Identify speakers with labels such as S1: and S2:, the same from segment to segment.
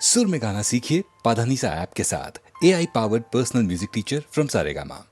S1: सुर में गाना सीखिए पाधानीसा ऐप के साथ। AI powered personal music teacher from Saregama.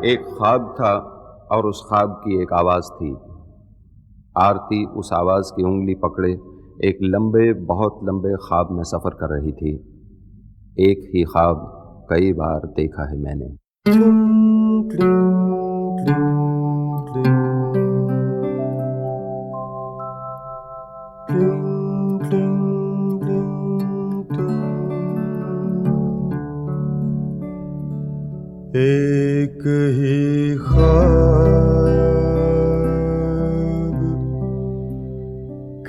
S2: एक ख्वाब था और उस ख्वाब की एक आवाज़ थी। आरती उस आवाज़ की उंगली पकड़े एक लंबे, बहुत लंबे ख्वाब में सफ़र कर रही थी। एक ही ख्वाब कई बार देखा है मैंने। एक ही ख्वाब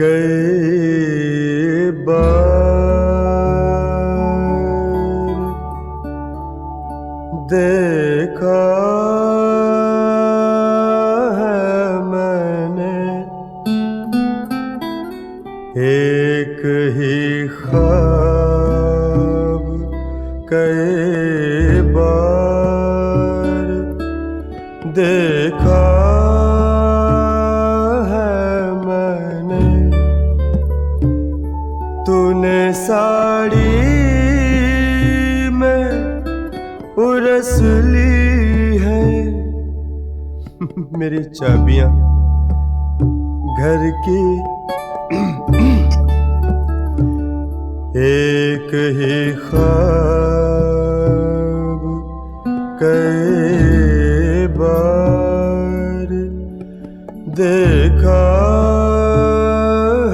S2: कई बार देखा है मैंने। एक ही ख्वाब कई बार देखा है मैंने। तूने साड़ी में उरस ली है मेरी चाबियां घर की। एक ही ख्वाब कई बार देखा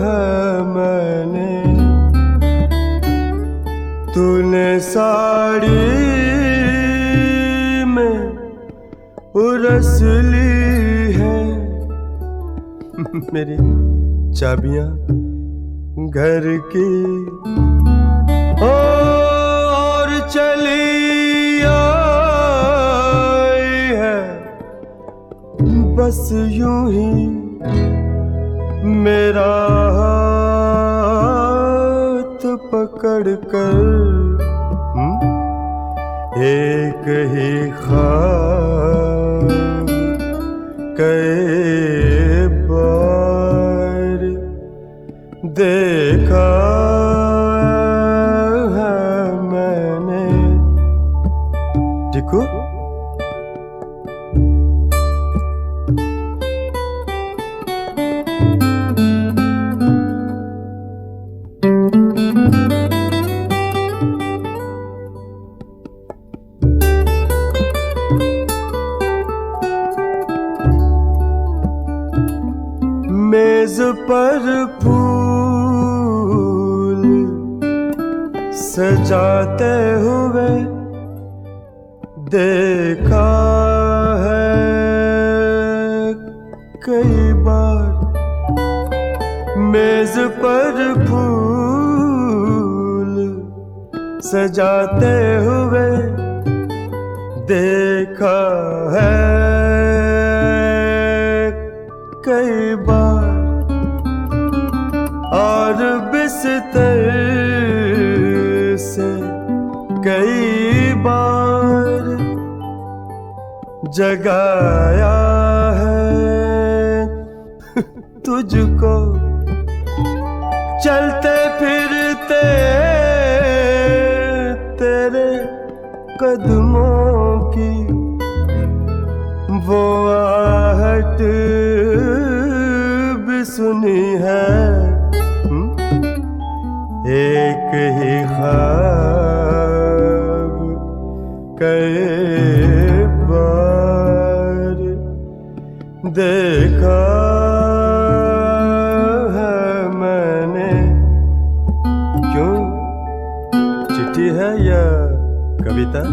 S2: है मैंने। तूने साड़ी में उरस ली है मेरी चाबियां घर की। और चली आई है बस यूं ही मेरा हाथ पकड़ कर। एक ही ख्वाब कई बार देखा है मैंने। देखो मेज पर फूल सजाते हुए देखा है कई बार। मेज पर फूल सजाते हुए देखा है कई बार। और बिस्तर से कई बार जगाया है तुझको। चलते फिरते तेरे कदमों की वो आहट भी सुनी है। एक ही ख्वाब कई बार देखा है मैंने। क्यों, चिट्ठी है या कविता?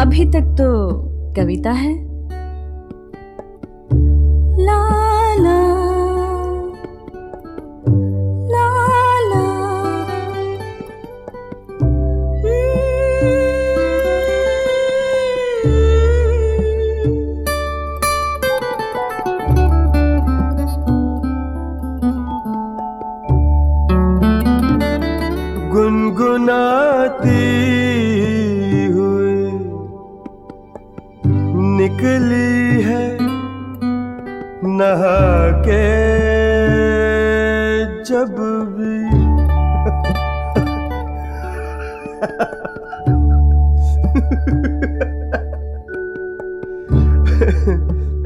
S3: अभी तक तो कविता है। ला ला ला ला
S2: गुनगुनाती हुई निकली है नहा के जब भी।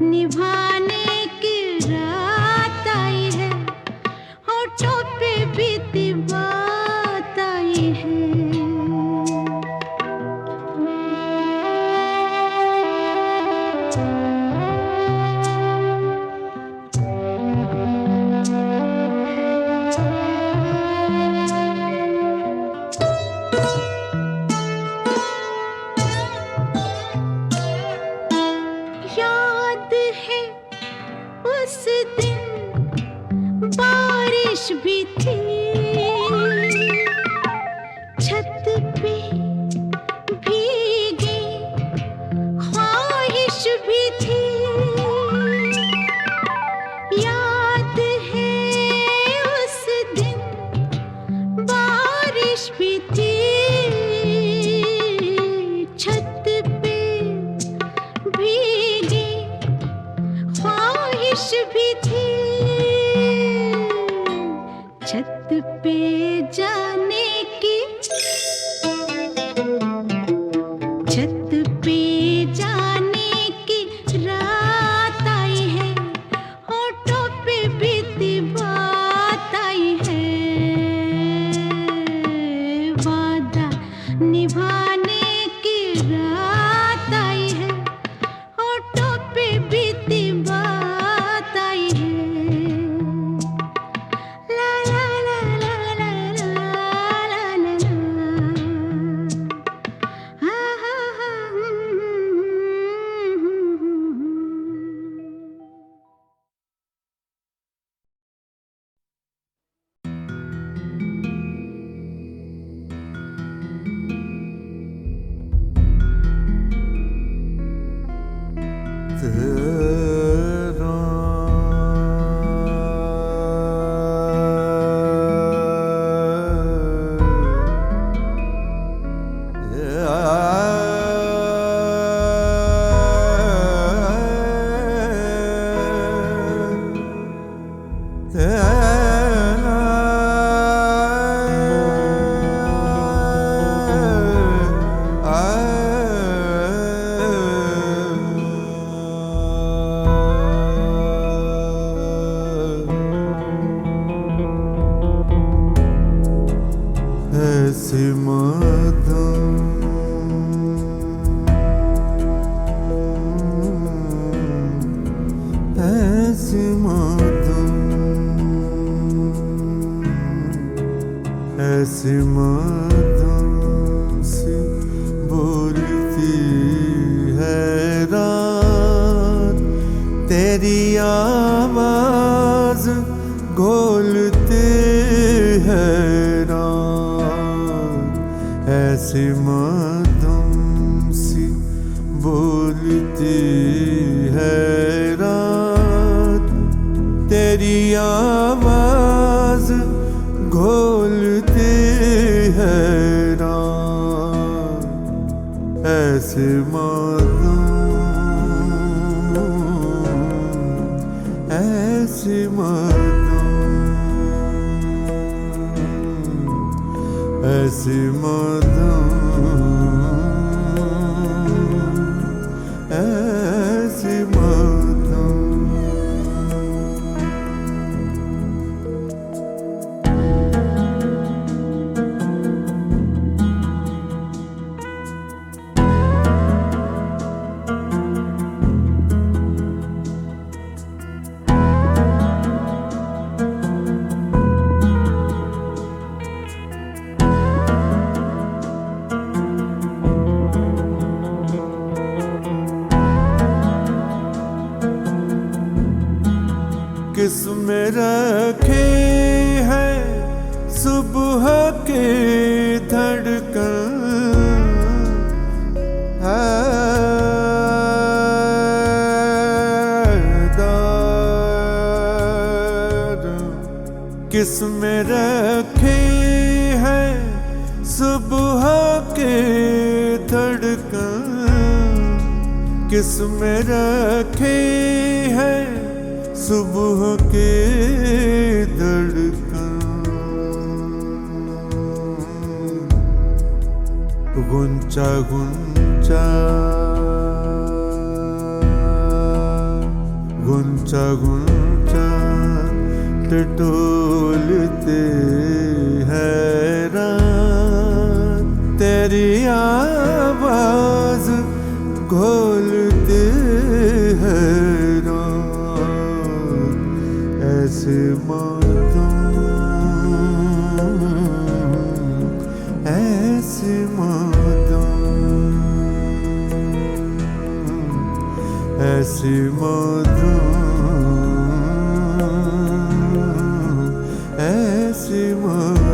S4: निभाने की रात आई है, होठों पे बीती बात आई है। याद है उस दिन बारिश भी थी, छत पे भीगी ख्वाहिश भी थी। याद है उस दिन बारिश भी थी, छत पे भीगी ख्वाहिश भी थी। छत पे जाने की, छत पे जाने की रात आई है, होठों पे बीती बात आई है। वादा निभाने की रात आई है, होठों पे बीती बात आई है। ला ला ला ला ला ला ला ला ला। हा हा हा।
S5: ऐसे मातम ऐसे मातम ऐसे मातम से बोलती है रात, तेरी आवाज घोलते है ऐसे मातम सी बोलती है रात, तेरी आवाज घोलते है रात। ऐसे मातम ऐसे मातम ऐसे मातम ऐसे मातम। किसमें रखे हैं सुबह के धड़कन, किसमें रखे हैं सुबह के धड़कन, किसमें रखे हैं सुबह के धड़कन। गुंचा गुंचा गुंचा गुंचा टटोलते हैरान, तेरी आवाज घोलते हैरान, ऐसे मौतों, ऐसे मौतों, ऐसे मौतों, ऐसे मौतों।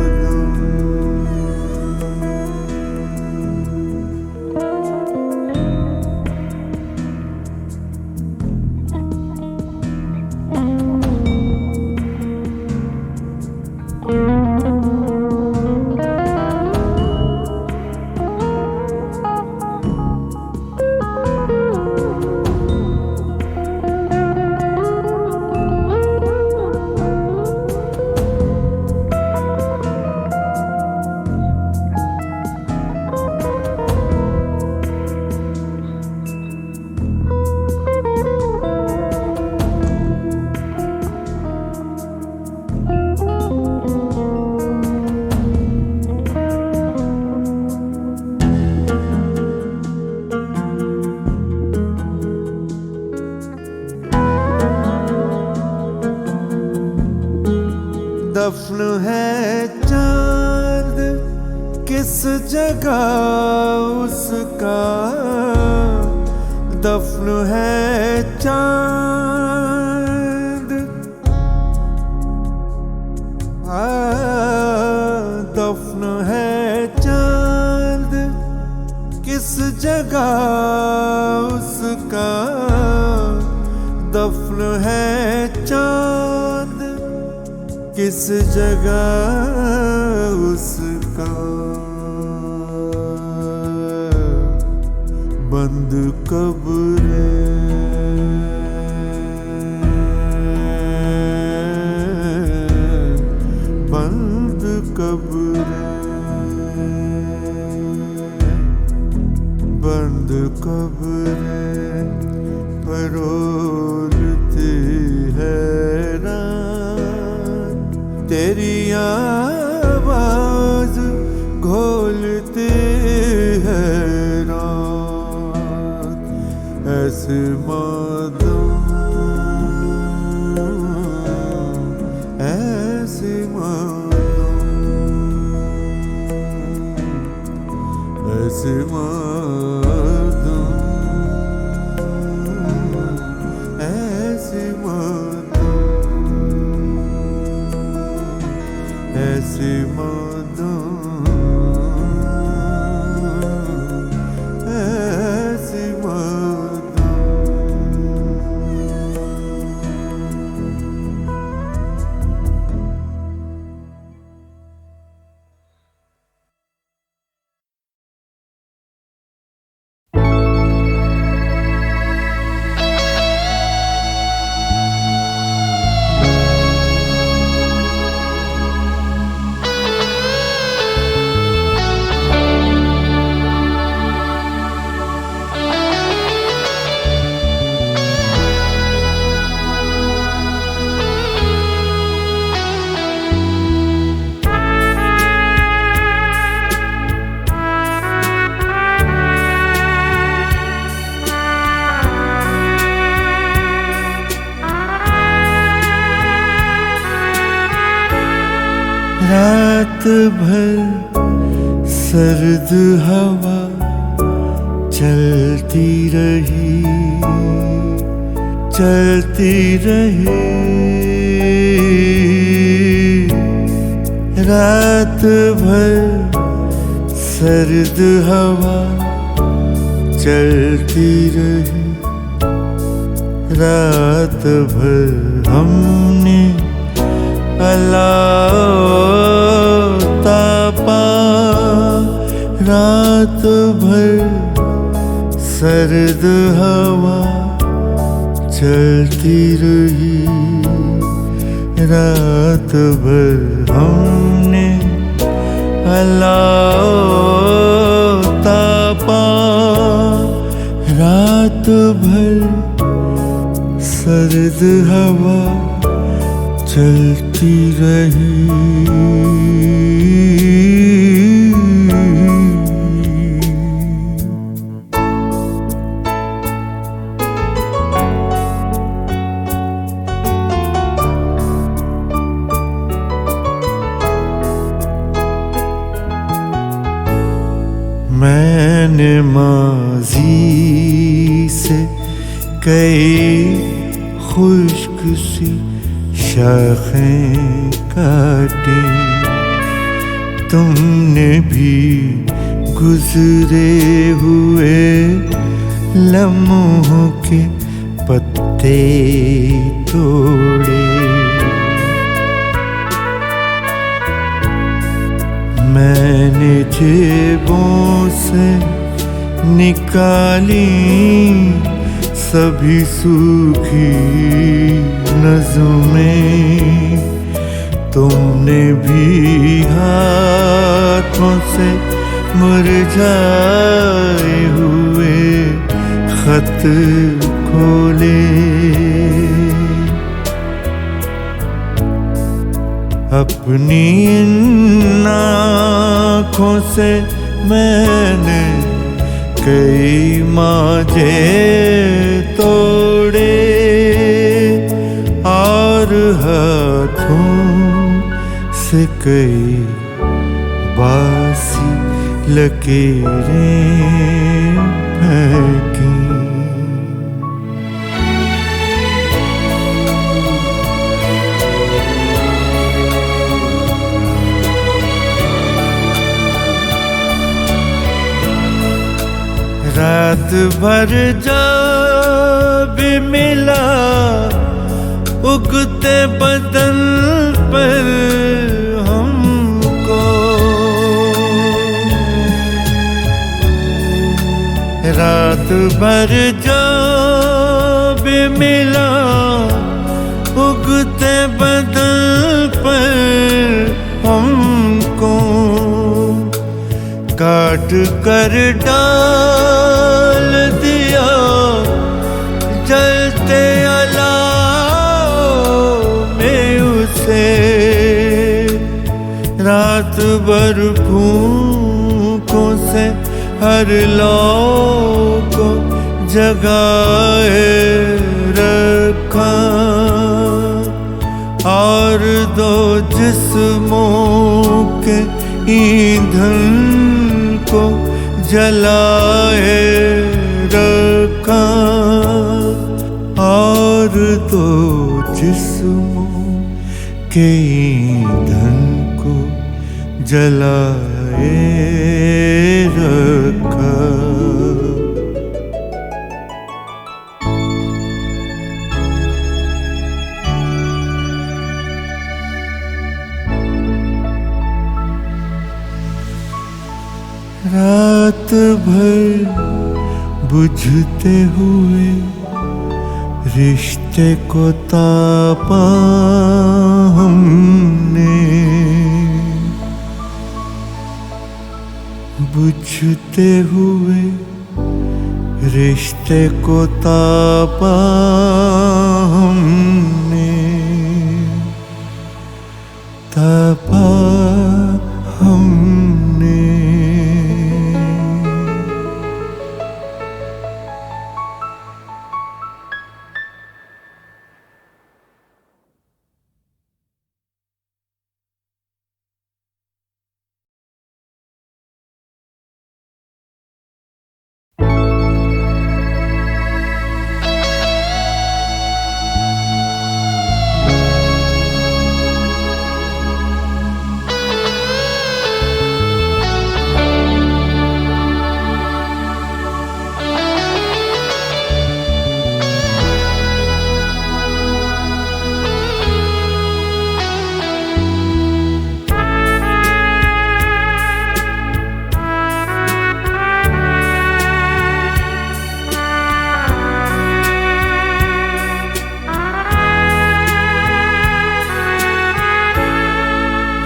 S5: दफन है चांद किस जगह उसका, दफन है चांद, दफन है चांद किस जगह उसका, दफन है चांद किस जगह उसका, बंद कब्र, बंद कब्र, बंद कब्र फरोलती हैरान, तेरी आवाज घोलते हैरान, ऐसे मौतों, ऐसे मौतों, ऐसे मौतों, ऐसे मौतों, ऐसे मौतों, ऐसे मौतों। रात भर सर्द हवा चलती रही, चलती रही, रात भर सर्द हवा चलती रही, रात भर हमने अलाता, रात भर सर्द हवा चलती रही, रात भर हमने अलाता, रात भर सर्द हवा चलती रही। मैंने माजी से कई खुश्क सी शाखें काटी, तुमने भी गुजरे हुए लम्हों के पत्ते तोड़े। मैंने जेबों से निकाली सभी सूखी नज़्में, तुमने भी हाथों से मुरझाए हुए खत खोले। अपनी इन आँखों से मैंने कई मांझे तोड़े और हाथों से कई बासी लकीरें फेंकी। रात भर जब मिला उगते बदन पर हमको, रात भर जब मिला उगते बदन पर हमको, काट कर डाल दिया जलते अलाव में उसे। रात भर फूंकों से हर लौ को जगाए रखा और दो जिस्मों के ईंधन को जलाए रखा और दो जिस्मों के ईंधन को जलाए रखा। रात भर बुझते हुए रिश्ते को तापा हमने, बुझते हुए रिश्ते को तापा हमने, तापा हमने।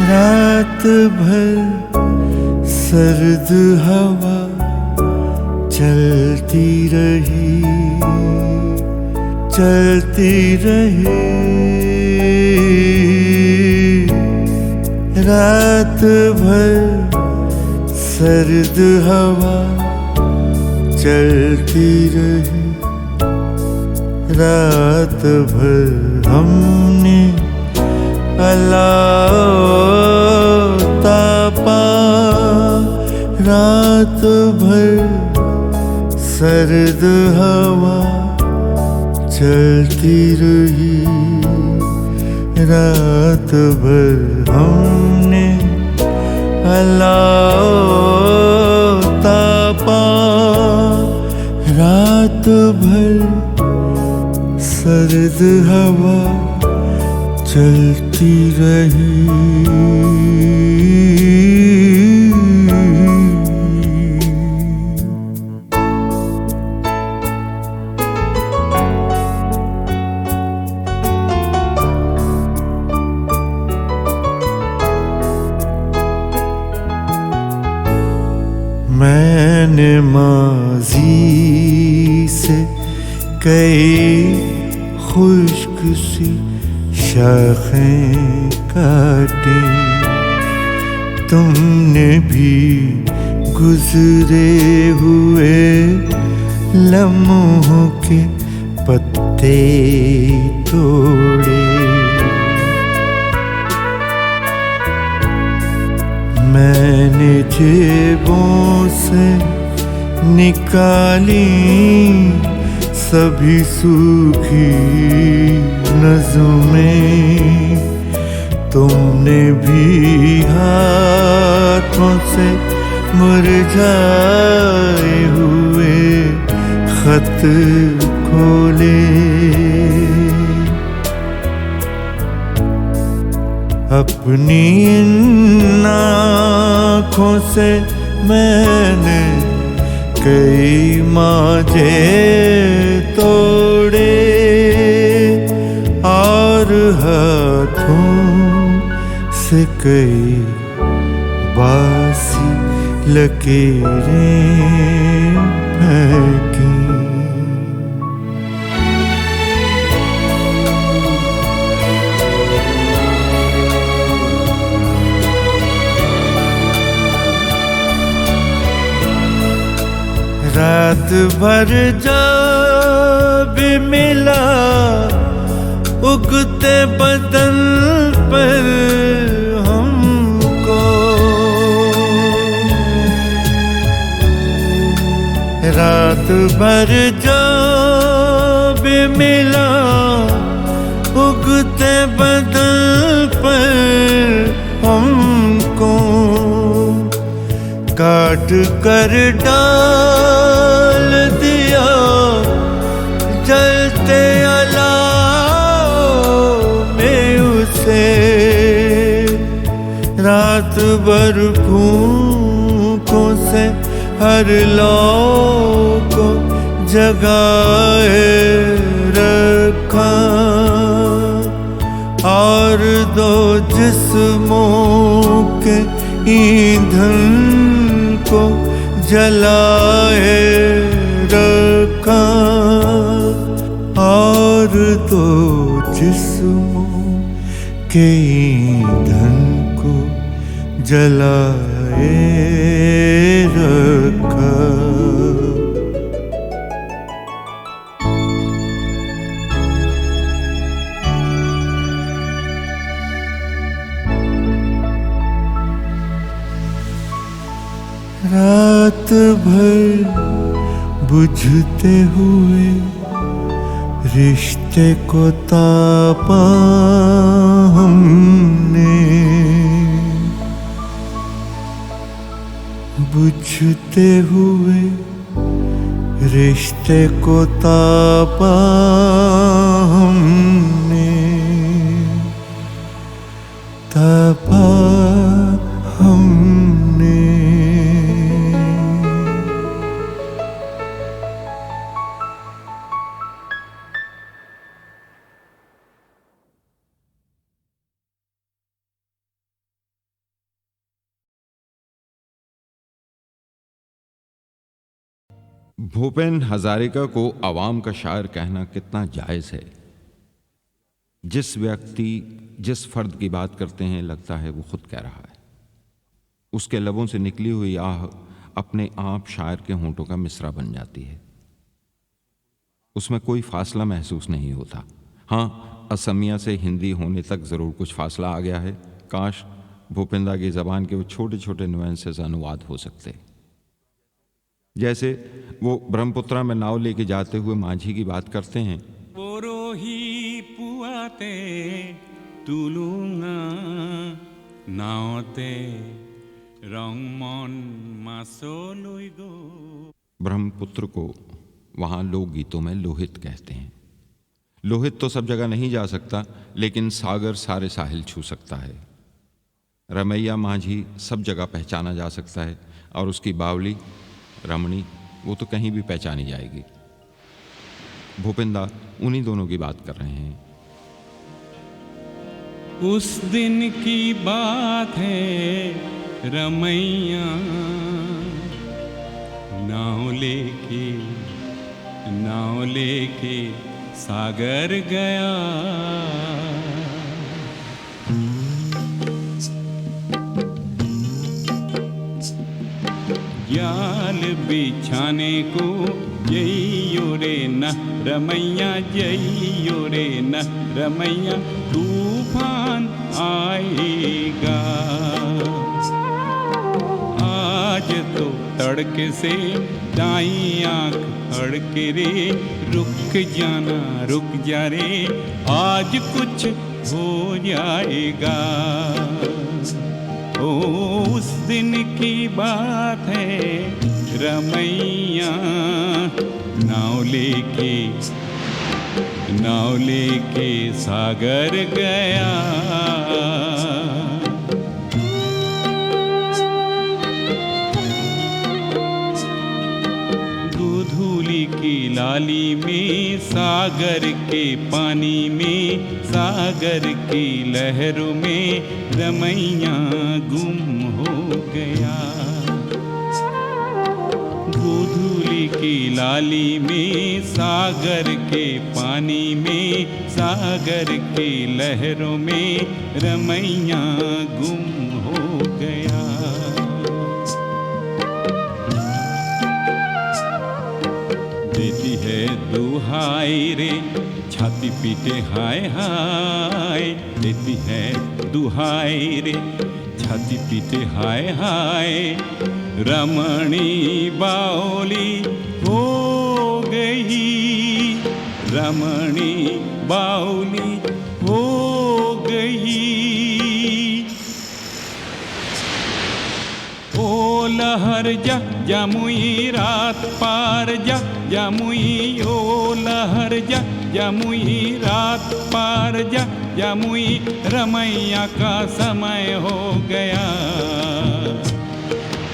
S5: रात भर सर्द हवा चलती रही, चलती रही रात भर सर्द हवा चलती रही रात भर हमने अलाता रात भर सर्द हवा चलती रही रात भर हमने अलाता रात भर सर्द हवा चलती रही। मैंने माज़ी से कई खुश्क सी शाखें काटी, तुमने भी गुजरे हुए लम्हों के पत्ते तोड़े। मैंने जेबों से निकाली सभी सूखी नज़्में, तुमने भी हाथों से मुरझाए हुए खत खोले। अपनी इन आँखों से मैंने कई मांझे तोड़े और हाथों से कई बासी लकीरें फेंकी। रात भर जब मिला उगते बदन पर हमको, रात भर जब मिला उगते बदन पर हमको, काट कर डाल दिया जलते अलाव में उसे। रात भर फूंकों से हर लौ को जगाए रखा और दो जिस्मों के ईंधन को जलाए रखा और दो जिस्मों के ईंधन को जलाए रखा। रात भर बुझते हुए रिश्ते को तापा हमने, बुझते हुए रिश्ते को तापा हमने, तापा हमने।
S6: भूपेन हजारिका को अवाम का शायर कहना कितना जायज़ है। जिस व्यक्ति जिस फर्द की बात करते हैं लगता है वो खुद कह रहा है। उसके लबों से निकली हुई आह अपने आप शायर के होंठों का मिसरा बन जाती है। उसमें कोई फासला महसूस नहीं होता। हाँ, असमिया से हिंदी होने तक ज़रूर कुछ फासला आ गया है। काश भूपेंदा की ज़बान के वो छोटे छोटे नुएंसेस अनुवाद हो सकते। जैसे वो ब्रह्मपुत्रा में नाव लेके जाते हुए माझी की बात करते हैं।
S7: परोही पुआते तुलुंगा नावते रंगमन मासोलुई गो।
S6: ब्रह्मपुत्र को वहाँ लोकगीतों में लोहित कहते हैं। लोहित तो सब जगह नहीं जा सकता, लेकिन सागर सारे साहिल छू सकता है। रमैया माझी सब जगह पहचाना जा सकता है, और उसकी बावली रमणी वो तो कहीं भी पहचानी जाएगी। भूपेंदा उन्हीं दोनों की बात कर रहे हैं।
S7: उस दिन की बात है रमैया नाव लेके सागर गया। जाल बिछाने को जइयो रे न रमैया, जइयो रे न रमैया, तूफान आएगा। आज तो तड़के से दाई आँख फड़के रे, रुक जाना रुक जा रे, आज कुछ हो जाएगा। ओ उस दिन की बात है रमैया नाव लेके सागर गया। दूधूली की लाली में, सागर के पानी में, सागर की लहरों में रमैया गुम हो गया। दूधूली की लाली में, सागर के पानी में, सागर की लहरों में रमैया गुम हो गया। देती है दुहाई रे छाती पीटे हाय हाय, देती है दुहाई रे छाती पीटे हाय हाय, रमणी बावली हो गई, रमणी बावली हो गई। ओ लहर जा जमुई रात पार जा जमुई, ओ लहर जा जमुई रात पार जा जमुई, रमैया का समय हो गया।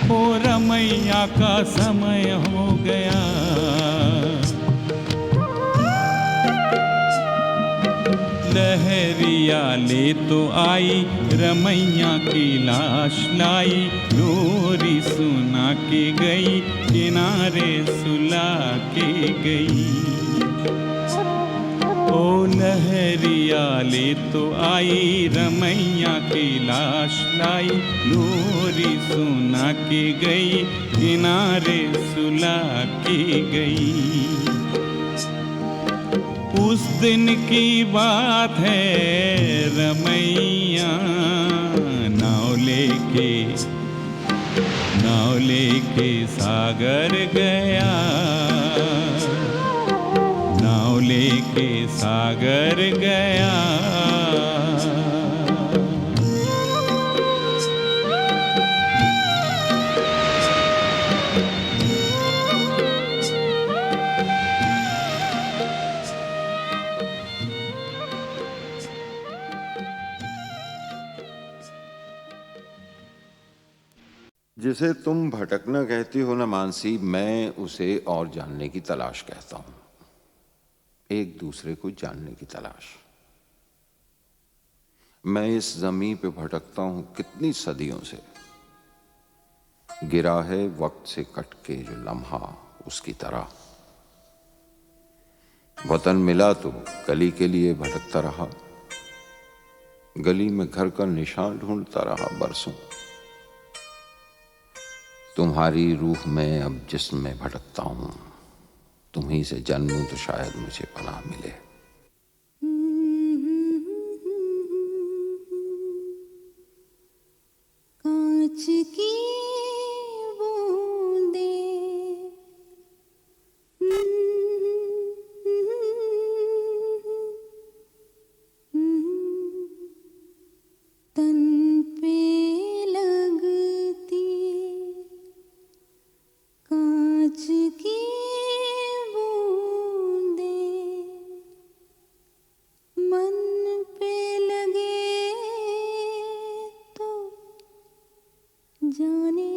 S7: ओ रमैया का समय हो गया। लहरिया ले तो आई, रमैया की लाश लाई, लोरी सुना के गई, किनारे सुला के गई। ओ लहरिया ले तो आई, रमैया की लाश लाई, लोरी सुना के गई, किनारे सुला के गई। उस दिन की बात है रमैया नाव लेके सागर गया, नाव लेके सागर गया।
S6: जिसे तुम भटकना कहती हो ना मानसी, मैं उसे और जानने की तलाश कहता हूं। एक दूसरे को जानने की तलाश। मैं इस जमीन पे भटकता हूं कितनी सदियों से। गिरा है वक्त से कट के जो लम्हा उसकी तरह। वतन मिला तो गली के लिए भटकता रहा, गली में घर का निशान ढूंढता रहा बरसों। तुम्हारी रूह में अब जिस्म में भटकता हूं, तुम्हीं से जन्मूं तो शायद मुझे पनाह मिले।
S4: कांच की बूंदे तन पे लगती, कांच की बूंदे मन पे लगे तो जाने।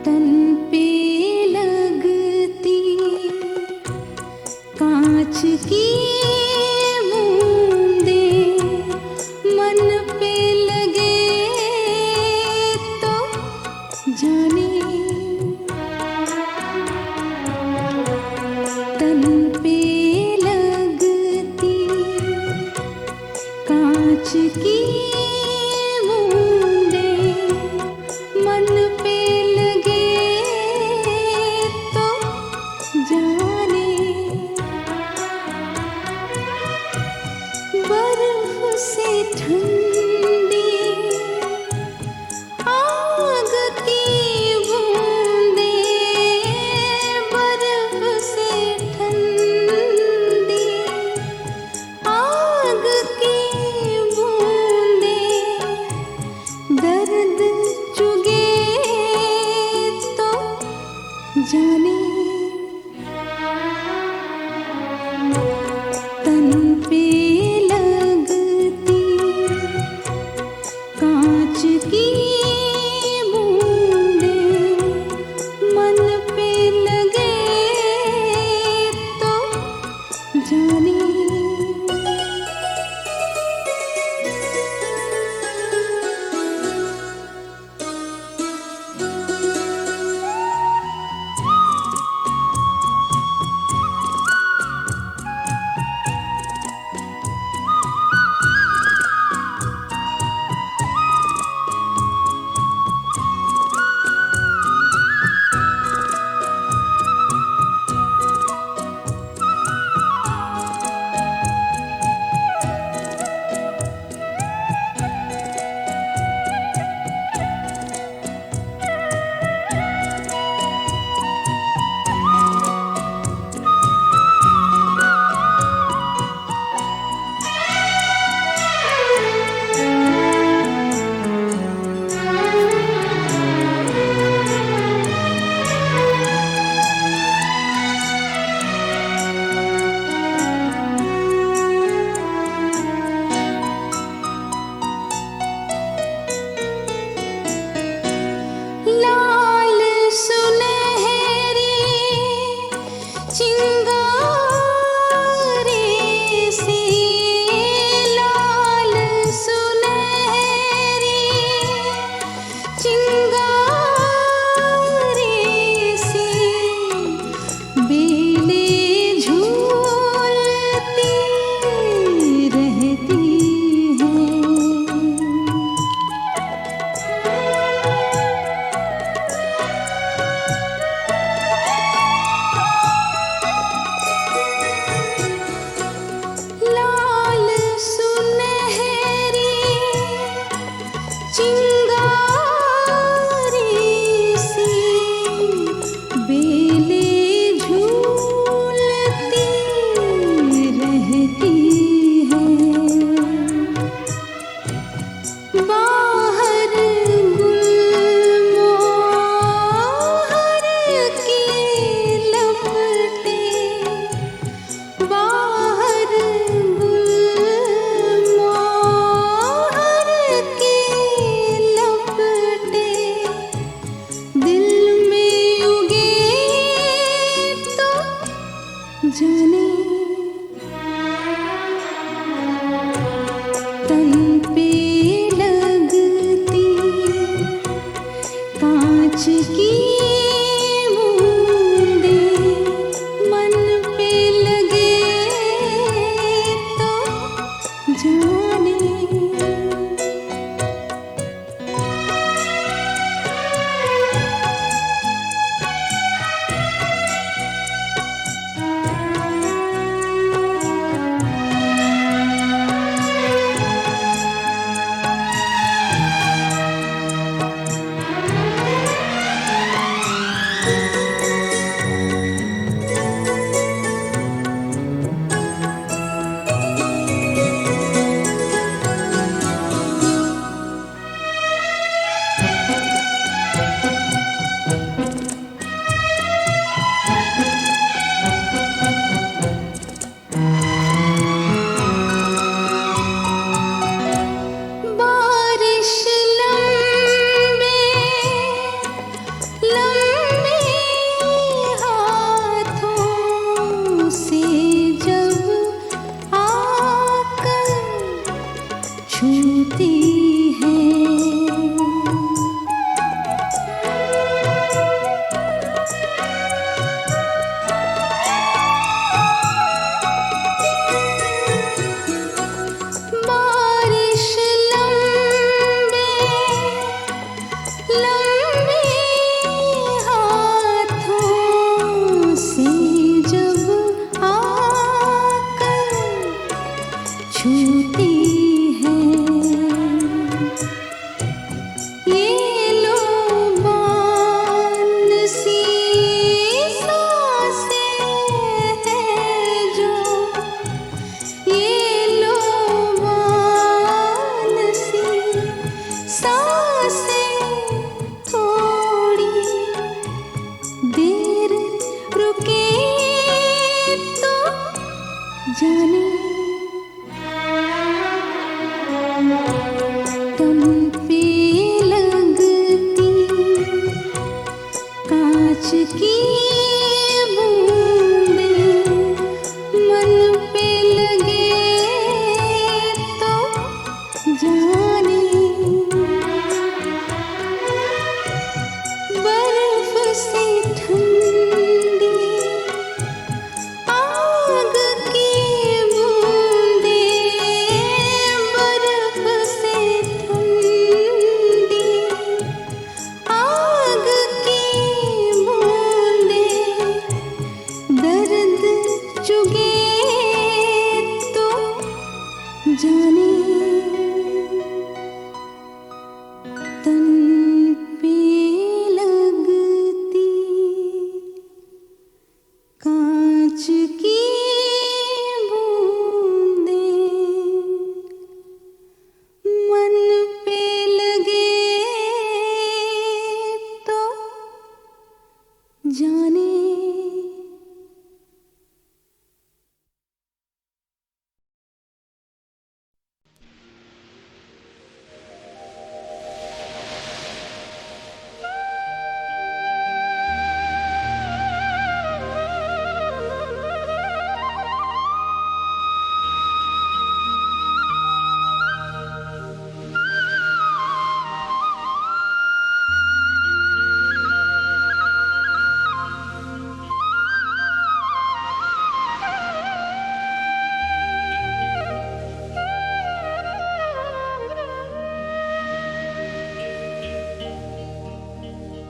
S4: तन पे लगती कांच की बूंदे मन पे लगे तो जाने। तन पे लगती कांच की बूंदे मन पे लगे तो जाने। बर्फ से ठंडी आग की बूंदे, बर्फ से ठंडी आग की बूंदे दर्द चुगे तो जाने। तन पे लगती तन पे लगती कांच की बूंदें मन पे लगे तो जाने। बारिश लंबे लंबे हाथों से जब आकर छूती है, बारिश लंबे लंबे हाथों से जब आकर छूती है, ये लोबान सी सांसें हैं जो, ये लोबान सी सांसें थोड़ी देर रुके तो जाने। तन पे लगती कांच की बूंदें मन पे लगे तो जाने। बर्फ से ठंडी आग की बूंदें, बर्फ से ठंडी आग की बूंदें दर्द चुगे तो जाने। तन पे लगती कांच की बूंदें मन पे लगे तो जाने।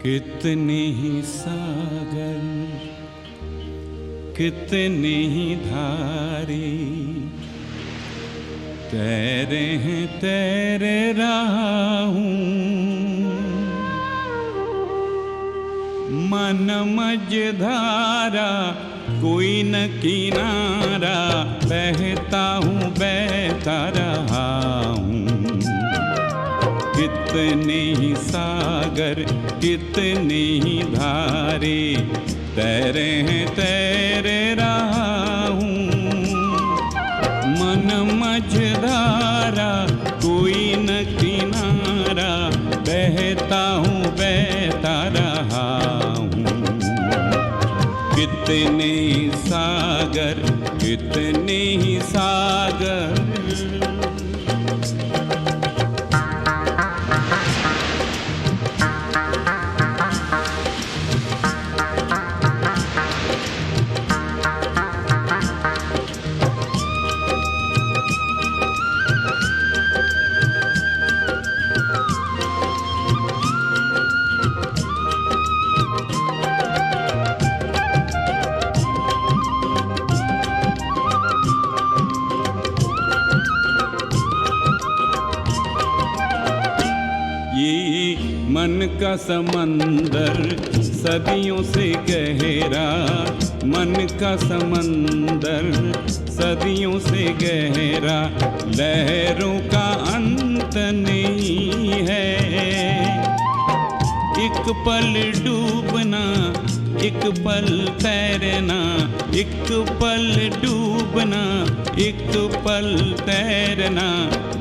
S7: कितने ही सागर कितने ही धारे तैरे हैं तैरे रहा हूँ, मन मझधारा कोई न किनारा बहता हूँ बहता रहा हूँ। कितने ही सागर कितने ही धारे तैरे हैं तैरे रहा हूँ, मन मझधारा कोई न किनारा बहता हूँ बहता रहा हूँ। कितने ही सागर कितने ही सागर ये मन का समंदर सदियों से गहरा, मन का समंदर सदियों से गहरा, लहरों का अंत नहीं है। एक पल डूबना, एक पल तैरना, एक पल डूबना, एक पल तैरना,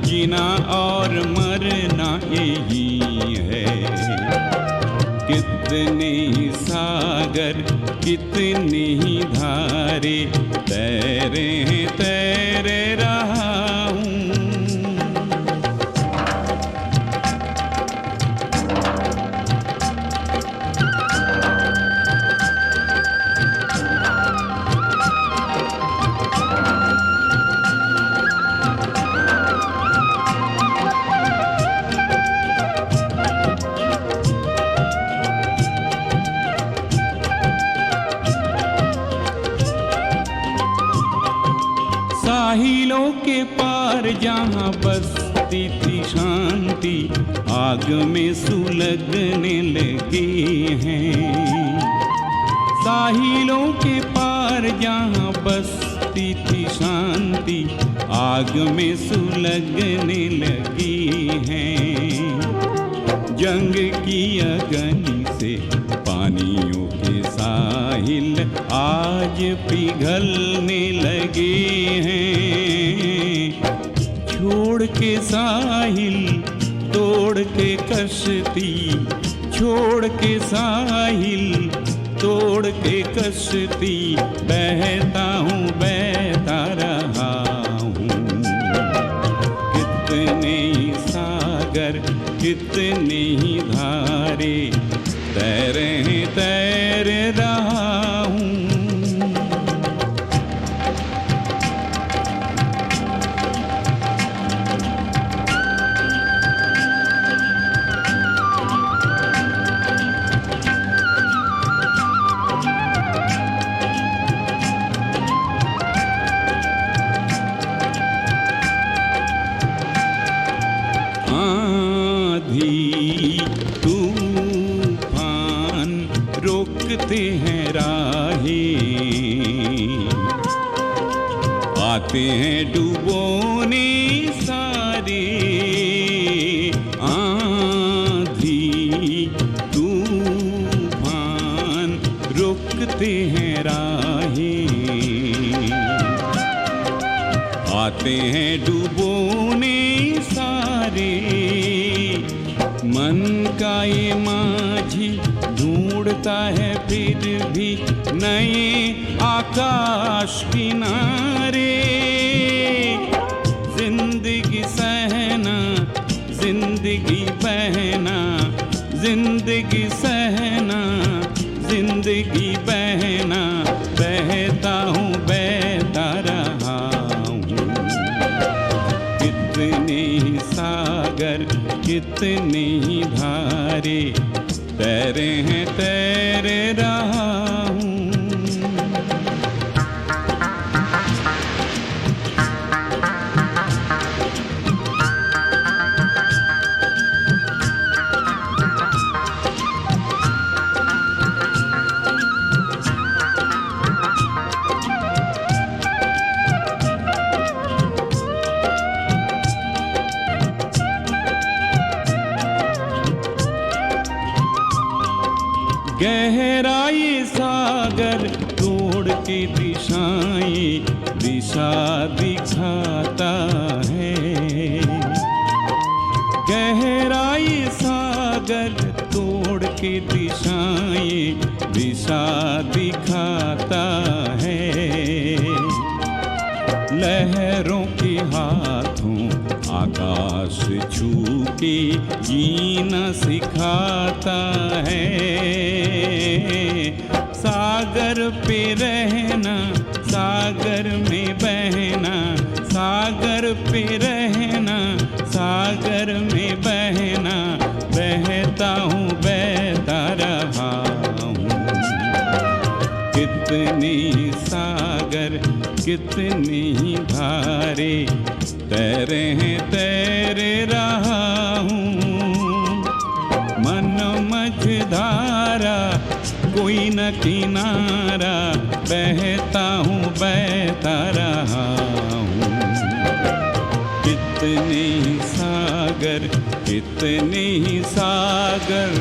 S7: जीना और मरना यही है। कितने सागर कितनी धारे तैरे तैरे रहा हूँ। साहिलों के पार जहाँ बसती थी शांति, आग में सुलगने लगी हैं। साहिलों के पार जहाँ बसती थी शांति, आग में सुलगने लगी हैं। जंग की अग्नि से पानियों के साहिल आज पिघलने लगे हैं। छोड़ के साहिल तोड़ के कश्ती, छोड़ के साहिल तोड़ के कश्ती, बहता हूँ बहता रहा हूँ। कितने सागर कितने धारे तैरे तैर रहा हूँ। रोकते हैं राहें, आते हैं डुबोने सारे। आंधी तूफान रोकते हैं राहें, आते हैं डुबोने सारे। मन का ये माझी ढूंढता है फिर भी नए आकाश किनारे। जिंदगी सहना, जिंदगी बहना, जिंदगी सहना, जिंदगी बहना, बहता हूँ बहता रहा हूँ। कितने सागर कितनी धारे तैरे हैं तैरे रहा हूँ। गहराई सागर तोड़ के दिशाएं दिशा दिखाता है। गहराई सागर तोड़ के दिशाएं दिशा दिखाता है। लहरों के हाथों आकाश छू के जीना सिखाता है। सागर पे रहना, सागर में बहना, सागर पे रहना, सागर में बहना, बहता हूँ बहता रहा हूँ। कितने सागर कितनी धारे तैरे हैं तैरे रहा हूँ। न किनारा, बहता हूँ बहता रहा हूँ। कितने ही सागर, कितने ही सागर।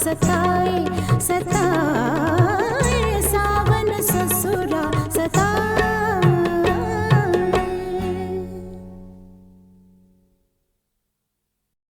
S4: सताए सताए